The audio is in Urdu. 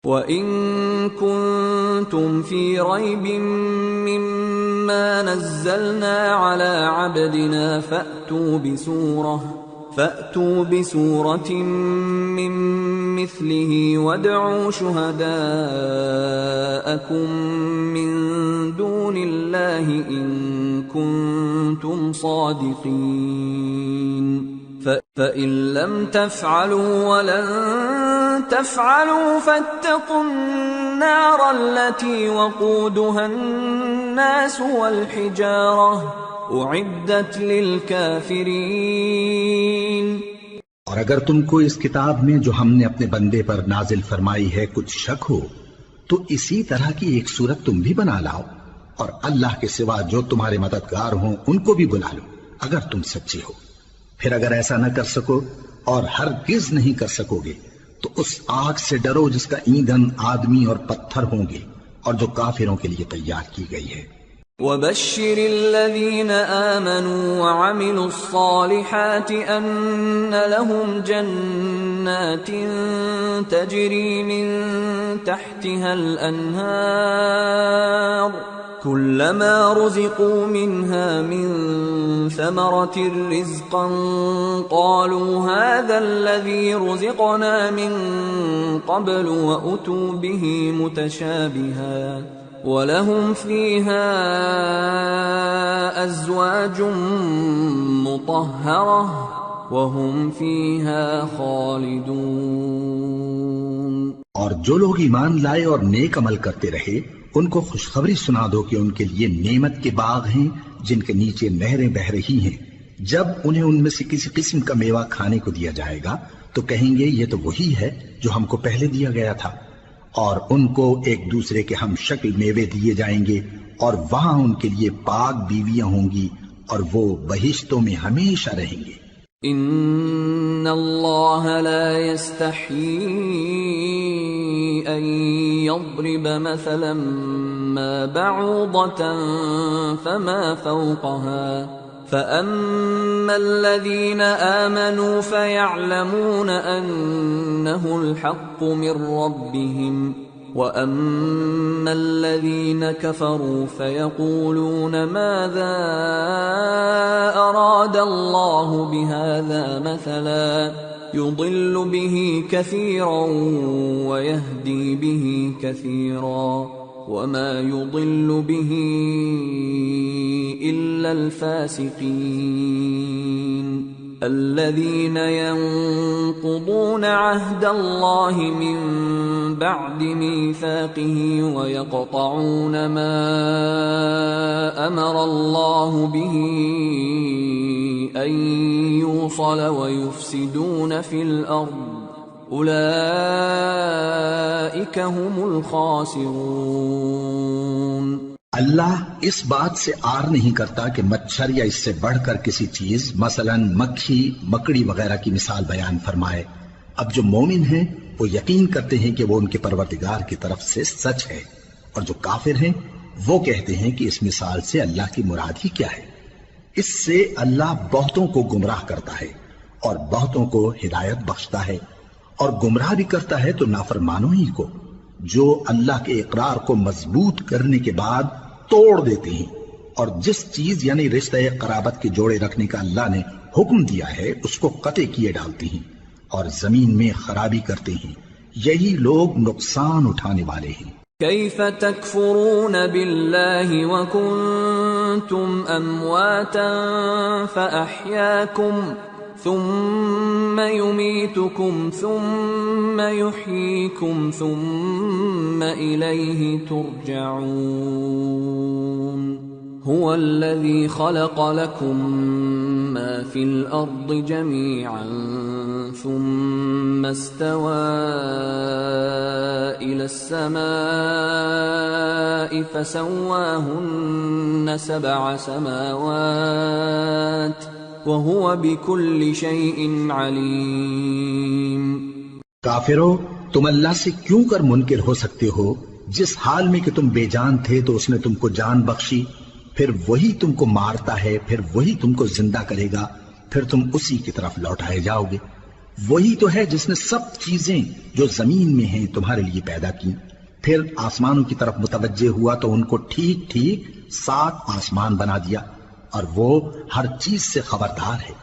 وَإِن كُنتُمْ فِي رَيْبٍ مِّمَّا نَزَّلْنَا عَلَىٰ عَبْدِنَا فَأْتُوا بِسُورَةٍ مِّن مِّثْلِهِ وَادْعُوا شُهَدَاءَكُم مِّن دُونِ اللَّهِ إِن كُنتُمْ صَادِقِينَ فَإِن لَّمْ تَفْعَلُوا وَلَن تَفْعَلُوا فَاتَّقُوا النَّارَ الَّتِي وَقُودُهَا النَّاسُ وَالْحِجَارَةُ اعدت للکافرین۔ اور اگر تم کو اس کتاب میں جو ہم نے اپنے بندے پر نازل فرمائی ہے کچھ شک ہو تو اسی طرح کی ایک صورت تم بھی بنا لاؤ، اور اللہ کے سوا جو تمہارے مددگار ہوں ان کو بھی بلا لو اگر تم سچے ہو۔ پھر اگر ایسا نہ کر سکو اور ہرگز نہیں کر سکو گے تو اس آگ سے ڈرو جس کا ایندھن آدمی اور پتھر ہوں گے اور جو کافروں کے لیے تیار کی گئی ہے۔ وَبَشِّرِ الَّذِينَ آمَنُوا وَعَمِلُوا الصَّالِحَاتِ أَنَّ لَهُمْ جَنَّاتٍ تَجْرِي مِن تَحْتِهَا الْأَنْهَارُ كُلَّمَا رُزِقُوا مِنْهَا مِن ثَمَرَةٍ رِّزْقًا قَالُوا هَٰذَا الَّذِي رُزِقْنَا مِن قَبْلُ وَأُتُوا بِهِ مُتَشَابِهًا وَلَهُمْ فِيهَا أَزْوَاجٌ مُطَهَّرَةٌ وَهُمْ فِيهَا خَالِدُونَ۔ اور جو لوگ ایمان لائے اور نیک عمل کرتے رہے ان کو خوشخبری سنا دو کہ ان کے لیے نعمت کے باغ ہیں جن کے نیچے نہریں بہہ رہی ہیں۔ جب انہیں ان میں سے کسی قسم کا میوہ کھانے کو دیا جائے گا تو کہیں گے یہ تو وہی ہے جو ہم کو پہلے دیا گیا تھا، اور ان کو ایک دوسرے کے ہم شکل میوے دیے جائیں گے، اور وہاں ان کے لیے پاک بیویاں ہوں گی اور وہ بہشتوں میں ہمیشہ رہیں گے۔ ان اللہ لا يستحيي ان يضرب مثلا ما بعوضة فما فوقها فأما الذين آمنوا فيعلمون أنه الحق من ربهم وأما الذين كفروا فيقولون ماذا أراد الله بهذا مثلا يضل به كثيرا ويهدي به كثيرا وما يضل به إلا الفاسقين الذين ينقضون عهد الله من بعد ميثاقه ويقطعون ما أمر الله به أن يوصل ويفسدون في الأرض اولئک هم الخاسرون۔ اللہ اس بات سے آر نہیں کرتا کہ مچھر یا اس سے بڑھ کر کسی چیز مثلا مکھی مکڑی وغیرہ کی مثال بیان فرمائے۔ اب جو مومن ہیں وہ یقین کرتے ہیں کہ وہ ان کے پروردگار کی طرف سے سچ ہے، اور جو کافر ہیں وہ کہتے ہیں کہ اس مثال سے اللہ کی مراد ہی کیا ہے۔ اس سے اللہ بہتوں کو گمراہ کرتا ہے اور بہتوں کو ہدایت بخشتا ہے، اور گمراہ بھی کرتا ہے تو نافرمانوں ہی کو، جو اللہ کے اقرار کو مضبوط کرنے کے بعد توڑ دیتے ہیں، اور جس چیز یعنی رشتہ قرابت کے جوڑے رکھنے کا اللہ نے حکم دیا ہے اس کو قطع کیے ڈالتے ہیں اور زمین میں خرابی کرتے ہیں۔ یہی لوگ نقصان اٹھانے والے ہیں۔ کیف تکفرون باللہ وکنتم امواتا فاحیاکم ثم يميتكم ثم يحييكم ثم إليه ترجعون هو الذي خلق لكم ما في الأرض جميعا ثم استوى إلى السماء فسواهن 7 سماوات وَهُوَ بِكُلِّ شَيْءٍ عَلِيمٌ۔ کافرو، تم اللہ سے کیوں کر منکر ہو سکتے ہو؟ جس حال میں کہ تم بے جان تھے تو اس نے تم کو جان بخشی، پھر وہی تم کو مارتا ہے، پھر وہی تم کو زندہ کرے گا، پھر تم اسی کی طرف لوٹائے جاؤ گے۔ وہی تو ہے جس نے سب چیزیں جو زمین میں ہیں تمہارے لیے پیدا کی، پھر آسمانوں کی طرف متوجہ ہوا تو ان کو ٹھیک ٹھیک 7 آسمان بنا دیا، اور وہ ہر چیز سے خبردار ہے۔